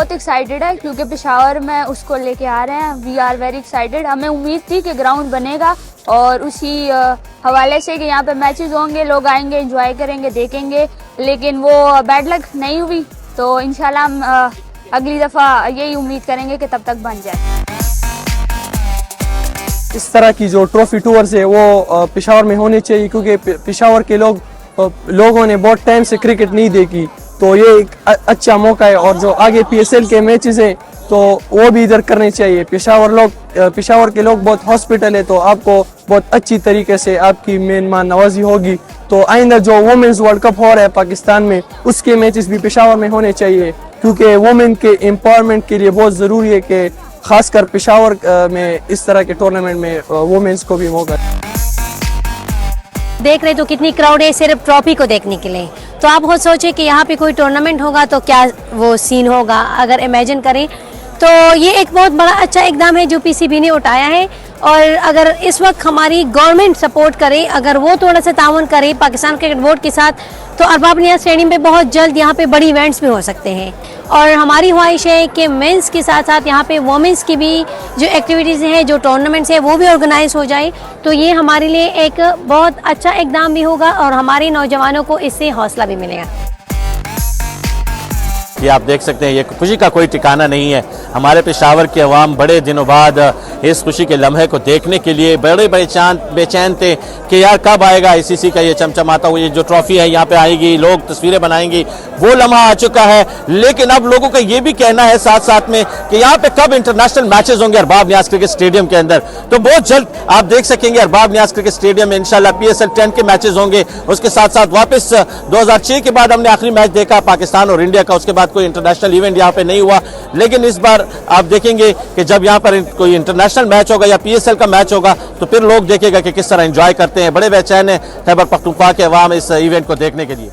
बहुत एक्साइटेड है क्योंकि पेशावर में उसको लेके आ रहे हैं। We are very excited. हमें उम्मीद थी कि ग्राउंड बनेगा और उसी हवाले से कि यहाँ पे मैचेस होंगे, लोग आएंगे, एंजॉय करेंगे, देखेंगे, लेकिन वो बैड लक नहीं हुई। तो इंशाल्लाह हम अगली दफ़ा यही उम्मीद करेंगे कि तब तक बन जाए। इस तरह की जो ट्रॉफी टूर्स है वो पेशावर में होने चाहिए क्योंकि पेशावर के लोगों ने बहुत टाइम से क्रिकेट नहीं देखी, तो ये एक अच्छा मौका है। और जो आगे PSL के मैचेस हैं तो वो भी इधर करने चाहिए। पेशावर के लोग बहुत हॉस्पिटल है, तो आपको बहुत अच्छी तरीके से आपकी मेहमान नवाजी होगी। तो आइंदा जो वुमेन्स वर्ल्ड कप हो रहा है पाकिस्तान में, उसके मैचेस भी पेशावर में होने चाहिए क्योंकि वुमेन के एम्पावरमेंट के लिए बहुत ज़रूरी है कि खासकर पेशावर में इस तरह के टूर्नामेंट में वुमेन्स को भी मौका देख रहे तो कितनी क्राउड है सिर्फ ट्रॉफी को देखने के लिए। तो आप खुद सोचे कि यहाँ पे कोई टूर्नामेंट होगा तो क्या वो सीन होगा, अगर इमेजिन करें तो ये एक बहुत बड़ा अच्छा इकदाम है जो PCB ने उठाया है। और अगर इस वक्त हमारी गवर्नमेंट सपोर्ट करे, अगर वो थोड़ा सा ताउन करे पाकिस्तान क्रिकेट बोर्ड के साथ, तो अरबाब नियाज़ स्टेडियम पे बहुत जल्द यहाँ पे बड़ी इवेंट्स भी हो सकते हैं। और हमारी ख्वाहिश है कि मेंस के साथ साथ यहाँ पे वुमेन्स की भी जो एक्टिविटीज़ हैं, जो टूर्नामेंट्स हैं, वो भी ऑर्गेनाइज हो जाए। तो ये हमारे लिए एक बहुत अच्छा इकदाम भी होगा और हमारे नौजवानों को इससे हौसला भी मिलेगा। ये आप देख सकते हैं, ये खुशी का कोई ठिकाना नहीं है। हमारे पेशावर के अवाम बड़े दिनों बाद इस खुशी के लम्हे को देखने के लिए बड़े बेचैन थे कि यार कब आएगा ICC का ये चमचमाता हुआ ये जो ट्रॉफी है यहाँ पे आएगी, लोग तस्वीरें बनाएंगी। वो लम्हा आ चुका है, लेकिन अब लोगों का ये भी कहना है साथ साथ में कि यहाँ पे कब इंटरनेशनल मैचेस होंगे अरबाब नियाज़ क्रिकेट स्टेडियम के अंदर। तो बहुत जल्द आप देख सकेंगे अरबाब नियाज़ क्रिकेट स्टेडियम में इंशाल्लाह PSL 10 के मैचेस होंगे। उसके साथ साथ वापस 2006 के बाद हमने आखिरी मैच देखा पाकिस्तान और इंडिया का, उसके बाद कोई इंटरनेशनल इवेंट यहाँ पे नहीं हुआ। लेकिन इस बार आप देखेंगे कि जब यहाँ पर कोई इंटरनेशनल मैच होगा या PSL का मैच होगा तो फिर लोग देखेगा कि किस तरह एंजॉय करते हैं। बड़े बेचैन हैं खैबर पख्तूनख्वा के अवाम इस इवेंट को देखने के लिए।